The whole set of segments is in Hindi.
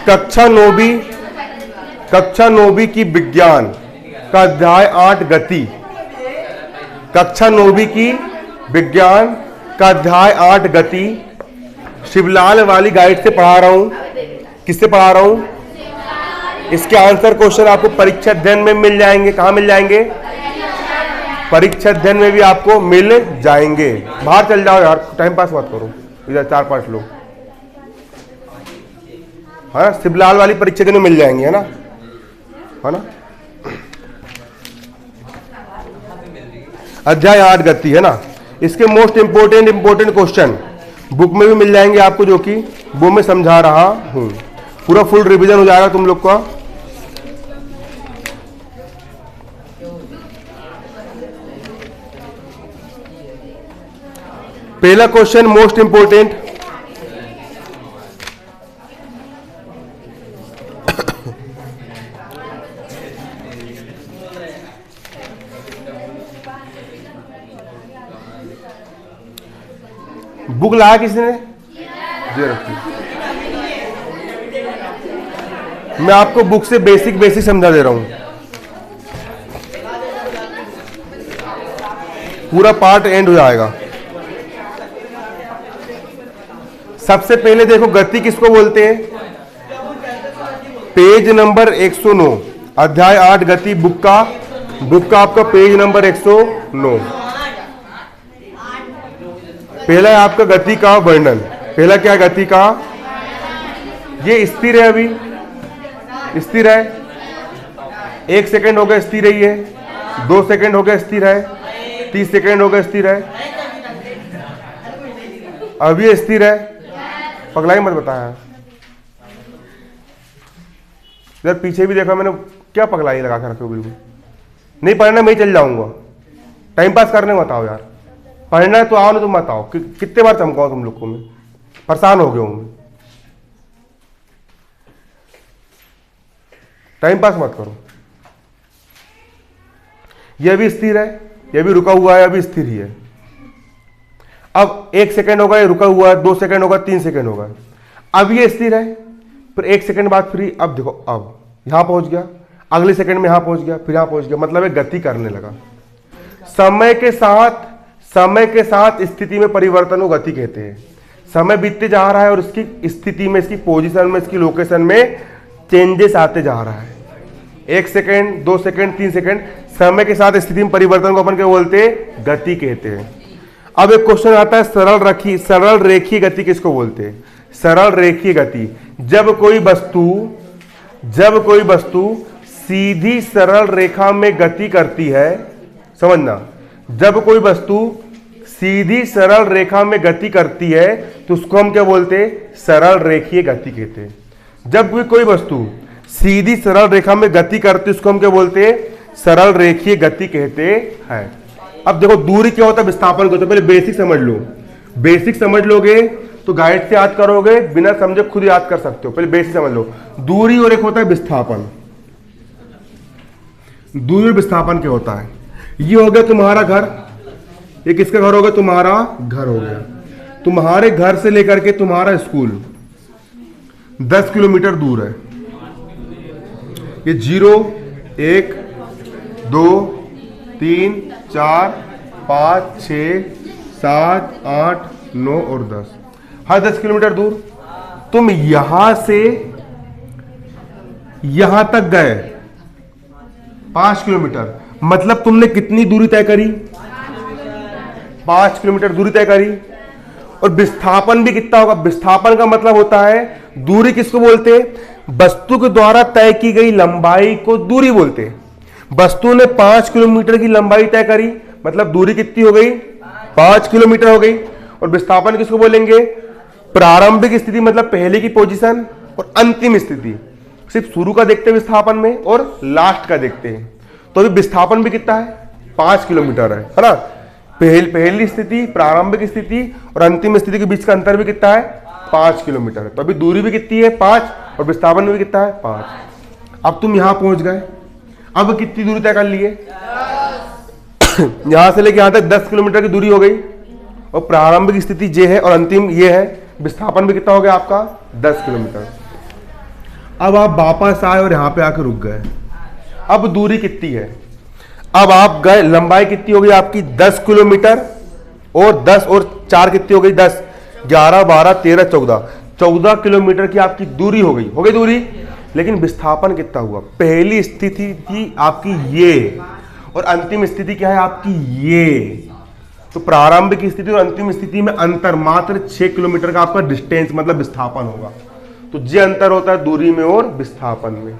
कक्षा नौवीं की विज्ञान का अध्याय 8 गति। कक्षा नौवीं की विज्ञान का अध्याय 8 गति शिवलाल वाली गाइड से पढ़ा रहा हूं। किससे पढ़ा रहा हूं? इसके आंसर क्वेश्चन आपको परीक्षा अध्ययन में मिल जाएंगे। कहां मिल जाएंगे? परीक्षा अध्ययन में भी आपको मिल जाएंगे। बाहर चल जाओ यार, टाइम पास मत करो, इधर 4-5 लोग, है ना? शिवलाल वाली परीक्षा अध्ययन में मिल जाएंगे, है ना? है ना? अध्याय 8 गति, है ना? इसके मोस्ट इंपोर्टेंट क्वेश्चन बुक में भी मिल जाएंगे आपको, जो कि वो मैं समझा रहा हूं। पूरा फुल रिवीजन हो जाएगा तुम लोग का। पहला क्वेश्चन मोस्ट इंपोर्टेंट, बुक लाया किसने? ये रखी। मैं आपको बुक से बेसिक समझा दे रहा हूं। पूरा पार्ट एंड हो जाएगा। सबसे पहले देखो, गति किसको बोलते हैं? पेज नंबर 109, अध्याय 8 गति, बुक का आपका पेज नंबर 109। पहला है आपका गति का वर्णन। पहला क्या है? गति का, ये स्थिर है, अभी स्थिर है। 1 सेकंड हो गया स्थिर रही है, 2 सेकंड हो गया स्थिर है, 30 सेकंड हो गया स्थिर है, अभी स्थिर है। पगलाई मत बताया इधर पीछे भी देखा मैंने, क्या पगलाई लगा के रखे हो? बिल्कुल नहीं पढ़ना, मैं ही चल जाऊंगा। टाइम पास करने मत आओ यार, पढ़ना है तो आओ, ना तो मत आओ। कितने बार चमकाओ तुम लोग को, मैं परेशान हो गया हूं। टाइम पास मत करो। यह भी स्थिर है, यह भी रुका हुआ है, अभी स्थिर ही है। अब 1 सेकंड होगा, ये रुका हुआ है, 2 सेकंड होगा, 3 सेकंड होगा, अब ये स्थिर है, फिर 1 सेकंड बाद फ्री। अब देखो, अब यहां पहुंच गया, अगले सेकंड में यहां पहुंच गया, फिर यहां पहुंच गया, मतलब ये गति करने लगा। समय के साथ स्थिति में परिवर्तन को गति कहते हैं। समय बीतते जा रहा है और इसकी स्थिति में, इसकी पोजीशन में, इसकी लोकेशन में चेंजेस आते जा रहा है। 1 सेकंड, 2 सेकंड, 3 सेकंड, समय के साथ स्थिति में परिवर्तन को अपन क्या बोलते हैं? गति कहते हैं। अब एक क्वेश्चन आता है, सरल रेखीय गति किसको बोलते हैं? सरल रेखीय गति, जब कोई वस्तु सीधी सरल रेखा में गति करती है। समझना, जब कोई वस्तु सीधी सरल रेखा में गति करती है तो उसको हम क्या बोलते हैं? सरल रेखीय गति कहते हैं। जब भी कोई वस्तु सीधी सरल रेखा में गति करती है उसको हम क्या बोलते हैं? सरल रेखीय गति कहते हैं। अब देखो, दूरी क्या होता है, विस्थापन क्या होता है, पहले बेसिक समझ लो। बेसिक समझ लोगे तो गाइड से याद करोगे, बिना समझे खुद याद कर सकते हो। पहले बेसिक समझ लो, दूरी और एक होता है विस्थापन। दूरी और विस्थापन क्या होता है? ये हो गया तुम्हारा घर, ये किसका घर हो गया? तुम्हारा घर हो गया। तुम्हारे घर से लेकर के तुम्हारा स्कूल 10 किलोमीटर दूर है। ये 0, 1, 2, 3, 4, 5, 6, 7, 8, 9 और 10, हर 10 किलोमीटर दूर। तुम यहां से यहां तक गए 5 किलोमीटर, मतलब तुमने कितनी दूरी तय करी? 5 किलोमीटर दूरी तय करी। और विस्थापन भी कितना होगा? विस्थापन का मतलब होता है, दूरी किसको बोलते हैं? वस्तु के द्वारा तय की गई लंबाई को दूरी बोलते हैं। वस्तु ने 5 किलोमीटर की लंबाई तय करी, मतलब दूरी कितनी हो गई? 5 किलोमीटर हो गई। और विस्थापन किसको बोलेंगे? प्रारंभिक स्थिति, मतलब पहले की पोजीशन, और अंतिम स्थिति। सिर्फ शुरू का देखते हैं विस्थापन में और लास्ट का देखते हैं। तो अभी विस्थापन भी कितना है? 5 किलोमीटर है ना? पहली स्थिति, प्रारंभिक स्थिति और अंतिम स्थिति के बीच का अंतर भी कितना है? 5 किलोमीटर है। तो अभी दूरी भी कितनी है? 5, और विस्थापन भी कितना है? 5। अब तुम यहां पहुंच गए, अब कितनी दूरी तय कर लिए? यहां से लेके यहां तक 10 किलोमीटर की दूरी हो गई। और प्रारंभिक स्थिति ये है और अंतिम ये है। विस्थापन भी कितना हो गया आपका? 10 किलोमीटर। अब आप वापस आए और यहां पे आकर रुक गए। अब दूरी कितनी है, अब आप गए, लंबाई कितनी हो गई आपकी 10 किलोमीटर, और 10 और 4 कितनी हो गई 10, 11 12 13 14 किलोमीटर की आपकी दूरी हो गई दूरी। लेकिन विस्थापन कितना हुआ, पहली स्थिति थी आपकी ये, और अंतिम स्थिति क्या है आपकी ये। तो प्रारंभिक स्थिति और अंतिम स्थिति में अंतर मात्र 6 किलोमीटर का आपका डिस्टेंस मतलब विस्थापन होगा। तो ये अंतर होता है दूरी में और विस्थापन में।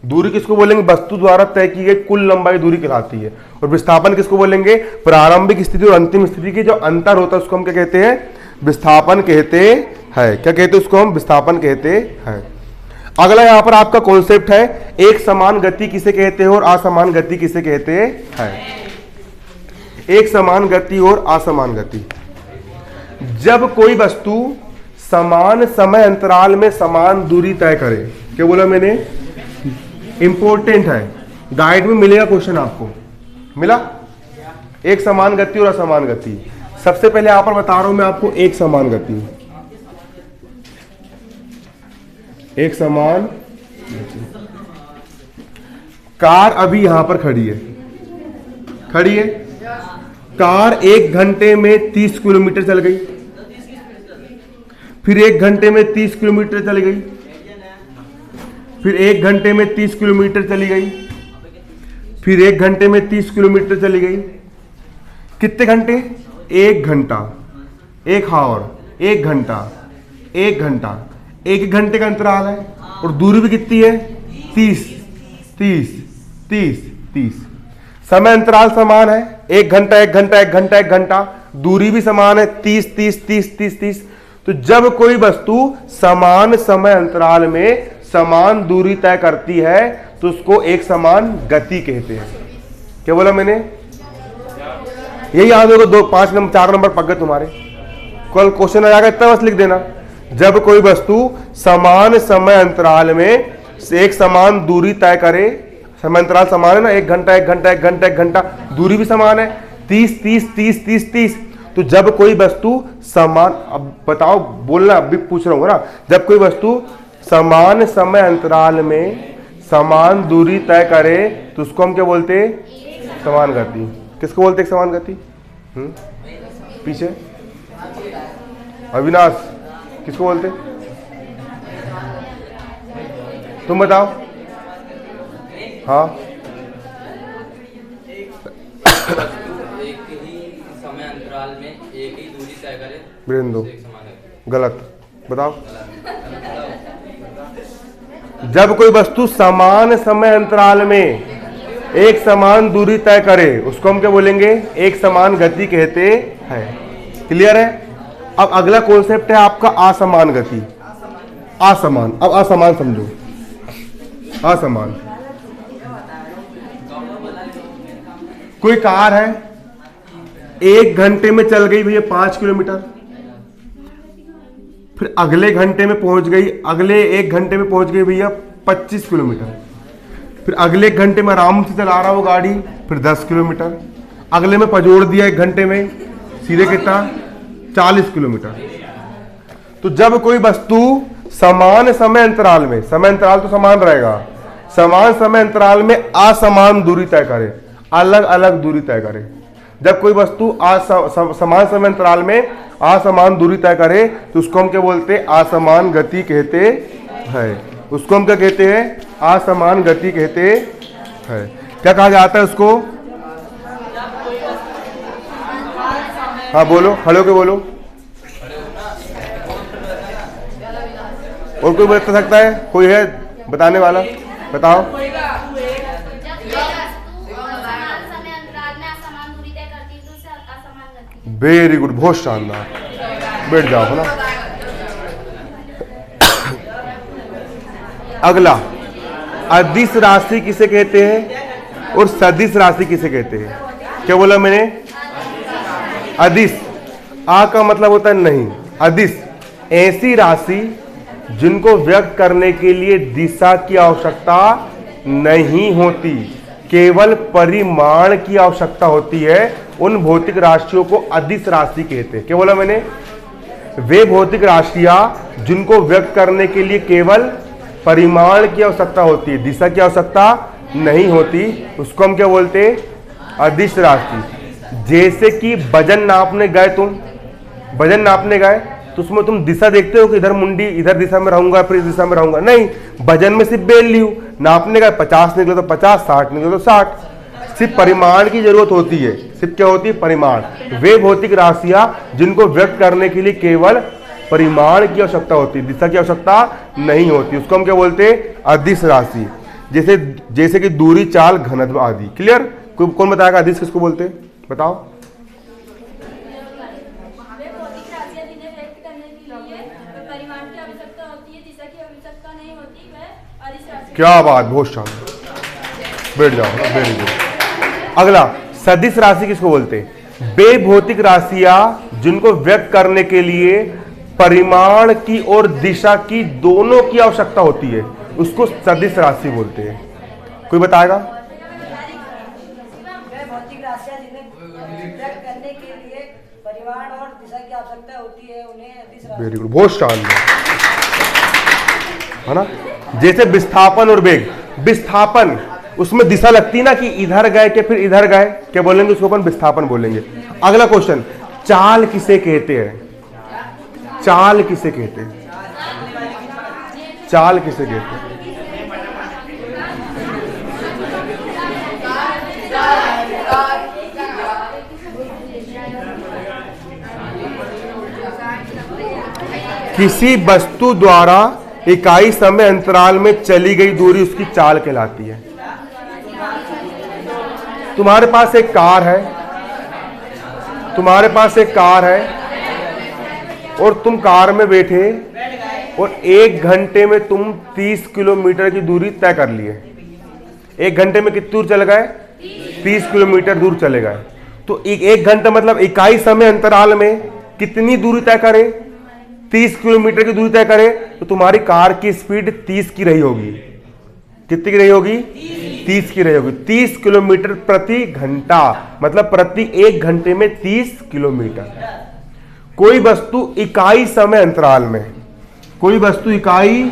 दूरी किसको बोलेंगे, वस्तु द्वारा तय की गई कुल लंबाई दूरी कहलाती है। और विस्थापन किसको बोलेंगे, प्रारंभिक स्थिति और अंतिम स्थिति के जो अंतर होता है उसको हम क्या कहते हैं, विस्थापन कहते हैं। क्या कहते हैं उसको हम, विस्थापन कहते हैं। अगला यहां पर आपका कॉन्सेप्ट है, एक समान गति किसे कहते हैं और असमान गति किसे कहते हैं। एक समान गति और असमान गति, जब कोई वस्तु समान समय अंतराल में समान दूरी तय करे। क्या बोला मैंने, इंपॉर्टेंट है, गाइड में मिलेगा क्वेश्चन आपको, मिला। एक समान गति और असमान गति, सबसे पहले यहां पर बता रहा हूं मैं आपको एक समान गति। एक समान कार अभी यहां पर खड़ी है कार 1 घंटे में 30 किलोमीटर चल गई, फिर 1 घंटे में 30 किलोमीटर चली गई, फिर 1 घंटे में 30 किलोमीटर चली गई, फिर 1 घंटे में 30 किलोमीटर चली गई। कितने घंटे, 1 घंटा, 1 हावर, 1 घंटा, 1 घंटा, 1 घंटे का अंतराल है, और दूरी भी कितनी है 30 30 30 30। समय अंतराल समान है, 1 घंटा 1 घंटा 1 घंटा 1 घंटा, दूरी भी समान है 30 30 30 30 30। तो जब कोई वस्तु समान समय अंतराल में समान दूरी तय करती है तो उसको एक समान गति कहते हैं। क्या बोला मैंने, यही याद होगा, 2 5 नंबर 4 नंबर पक गए तुम्हारे। कल क्वेश्चन आ जाएगा इतना बस लिख देना, जब कोई वस्तु समान समय अंतराल में एक समान दूरी तय करे, समय अंतराल समान है ना, 1 घंटा 1 घंटा 1 घंटा 1 घंटा, दूरी भी समान है 30 30 30 30 30। तो जब कोई वस्तु समान, अब बताओ बोलना, अभी पूछ रहा हूं ना, जब कोई वस्तु समान समय अंतराल में समान दूरी तय करे तो उसको हम क्या बोलते हैं, समान गति। किसको बोलते हैं समान गति, पीछे अविनाश किसको बोलते, तुम बताओ। हाँ, एक ही समय अंतराल में एक ही दूरी तय करे, बिंदु गलत, बताओ। जब कोई वस्तु समान समय अंतराल में एक समान दूरी तय करे उसको हम क्या बोलेंगे, एक समान गति कहते हैं। क्लियर है। अब अगला कॉन्सेप्ट है आपका असमान गति। असमान, अब असमान समझो, असमान। कोई कार है 1 घंटे में चल गई भैया 5 किलोमीटर, फिर अगले घंटे में पहुंच गई, अगले 1 घंटे में पहुंच गई भैया 25 किलोमीटर, फिर अगले 1 घंटे में आराम से चला रहा वो गाड़ी, फिर 10 किलोमीटर, अगले में पजोड़ दिया 1 घंटे में, सीधे कितना 40 किलोमीटर। तो जब कोई वस्तु समान समय अंतराल में, समय अंतराल तो समान रहेगा, समान समय अंतराल में असमान दूरी तय करे, अलग अलग दूरी तय करे, जब कोई वस्तु समान समय अंतराल में असमान दूरी तय करे तो उसको हम क्या बोलते हैं, असमान गति कहते हैं। उसको हम क्या कहते हैं, असमान गति कहते हैं। क्या कहा जाता है उसको, हाँ बोलो, खड़े होके बोलो। और कोई बता सकता है, कोई है बताने वाला, बताओ। वेरी गुड, बहुत शानदार, बैठ जाओ ना। अगला, अदिश राशि किसे कहते हैं और सदिश राशि किसे कहते हैं। क्या बोला मैंने, अदिश, आ का मतलब होता है नहीं, अदिश ऐसी राशि जिनको व्यक्त करने के लिए दिशा की आवश्यकता नहीं होती, केवल परिमाण की आवश्यकता होती है, उन भौतिक राशियों को अदिश राशि कहते हैं। क्या बोला मैंने, वे भौतिक राशियां जिनको व्यक्त करने के लिए केवल परिमाण की आवश्यकता होती है, दिशा की आवश्यकता नहीं होती, उसको हम क्या बोलते हैं? अदिश राशि। जैसे कि वजन नापने गए, तुम वजन नापने गए तो उसमें तुम दिशा देखते हो कि इधर मुंडी इधर दिशा में रहूंगा फिर इस दिशा में रहूंगा, नहीं, वजन में सिर्फ बेल ली हूं, नापने गए 50 निकले तो 50, 60 निकले तो 60। सिर्फ परिमाण की जरूरत होती है, सिर्फ क्या होती है? परिमाण। वे भौतिक राशियां जिनको व्यक्त करने के लिए केवल परिमाण की आवश्यकता होती है, दिशा की आवश्यकता नहीं होती, उसको हम क्या बोलते हैं? अदिश राशि। जैसे जैसे कि दूरी, चाल, घनत्व आदि। क्लियर? कौन बताएगा अदिश किसको बोलते हैं? बताओ। वे भौतिक राशियां जिन्हें व्यक्त करने के लिए परिमाण की आवश्यकता होती है, दिशा की आवश्यकता नहीं होती, वह अदिश राशि। क्या बात, बहुत शानदार, बैठ जाओ, वेरी गुड। अगला, सदिश राशि किसको बोलते हैं? वे भौतिक राशियां जिनको व्यक्त करने के लिए परिमाण की और दिशा की दोनों की आवश्यकता होती है, उसको सदिश राशि बोलते हैं। कोई बताएगा? वे भौतिक राशियां जिन्हें व्यक्त करने के लिए परिमाण और दिशा की आवश्यकता होती है, उन्हें अदिश राशि। वेरी गुड, बहुत शानदार, है ना? जैसे विस्थापन और वेग। विस्थापन, उसमें दिशा लगती ना कि इधर गए कि फिर इधर गए, क्या बोलेंगे? उसको अपन विस्थापन बोलेंगे। अगला क्वेश्चन, चाल किसे कहते हैं? चाल किसे कहते हैं? चाल किसे कहते हैं? किसी वस्तु द्वारा इकाई समय अंतराल में चली गई दूरी उसकी चाल कहलाती है। तुम्हारे पास एक कार है, तुम्हारे पास एक कार है और तुम कार में बैठे और 1 घंटे में तुम 30 किलोमीटर की दूरी तय कर लिए। 1 घंटे में कितनी दूर चले गए? 30 किलोमीटर दूर चले गए। तो 1 घंटा मतलब इकाई समय अंतराल में कितनी दूरी तय करें? 30 किलोमीटर की दूरी तय करें तो तुम्हारी कार की स्पीड 30 की रही होगी। कितनी की रही होगी? 30 की रही होगी। 30 किलोमीटर प्रति घंटा मतलब प्रति 1 घंटे में 30 किलोमीटर। कोई वस्तु इकाई समय अंतराल में, कोई वस्तु इकाई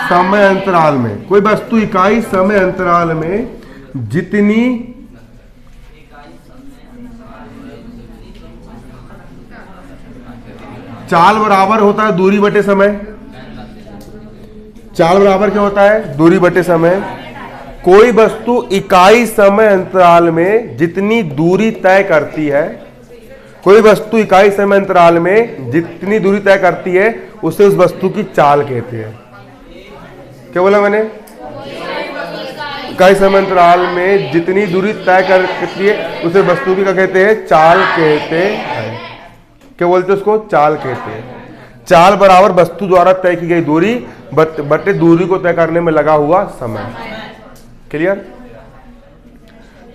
समय अंतराल में, कोई वस्तु इकाई समय अंतराल में जितनी चाल बराबर होता है दूरी बटे समय। चाल बराबर क्या होता है? दूरी बटे समय। कोई वस्तु इकाई समय अंतराल में जितनी दूरी तय करती है, कोई वस्तु इकाई समय अंतराल में जितनी दूरी तय करती है उसे उस वस्तु की चाल कहते हैं। क्या बोला मैंने? इकाई समय अंतराल में जितनी दूरी तय करती है उसे वस्तु की क्या कहते हैं? चाल कहते हैं। क्या बोलते हैं उसको? चाल कहते हैं। चाल बराबर वस्तु द्वारा तय की गई दूरी बटे दूरी को तय करने में लगा हुआ समय। क्लियर?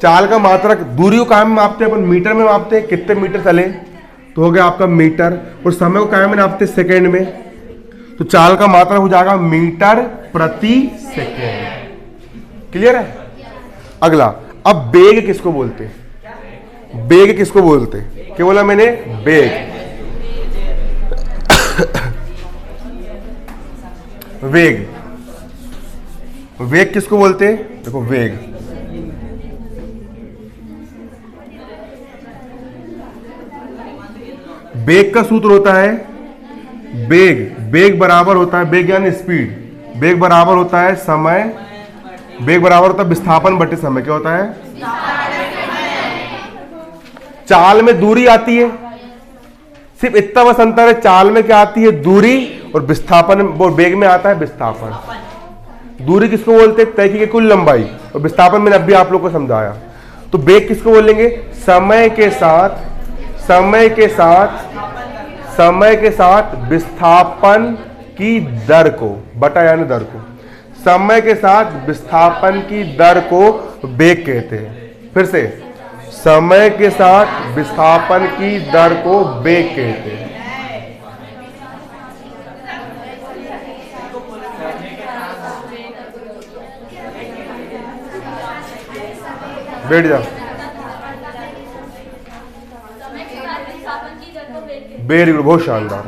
चाल का मात्रक, दूरी को कहाँ में मापते हैं अपन? मीटर में मापते हैं। कितने मीटर चले तो हो गया आपका मीटर, और समय को कहाँ में नापते हैं? सेकेंड में। तो चाल का मात्रक हो जाएगा मीटर प्रति सेकेंड। क्लियर है? अगला, अब वेग किसको बोलते हैं? वेग किसको बोलते हैं? क्या बोला मैंने? वेग। वेग, वेग किसको बोलते हैं? देखो, वेग, वेग का सूत्र होता है वेग। वेग बराबर होता है, वेग यानी स्पीड, वेग बराबर होता है समय, वेग बराबर होता है विस्थापन बटे समय। क्या होता है? चाल में दूरी आती है, सिर्फ इतना बस अंतर है। चाल में क्या आती है? दूरी, और विस्थापन, वो वेग में आता है विस्थापन। दूरी किसको बोलते हैं? तय की गई कुल लंबाई, और विस्थापन मैंने अभी आप लोग को समझाया। तो वेग किसको बोलेंगे? समय के साथ, समय के साथ, समय के साथ विस्थापन की दर को, बटा यानी दर को, समय के साथ विस्थापन की दर को वेग कहते हैं। फिर से, समय के साथ विस्थापन की दर को वेग कहते हैं। बैठ जाओ। समय के साथ विस्थापन की दर को वेग कहते हैं। वेरी गुड, बहुत शानदार।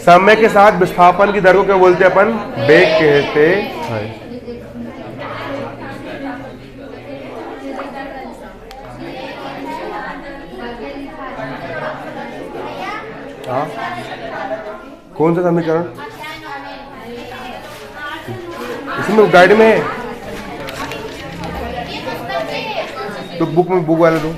समय के साथ विस्थापन की दर को क्या बोलते हैं अपन? वेग कहते हैं। हाँ, कौन सा समीकरण इसमें गाइड में है? तो बुक में बुक वाले दो।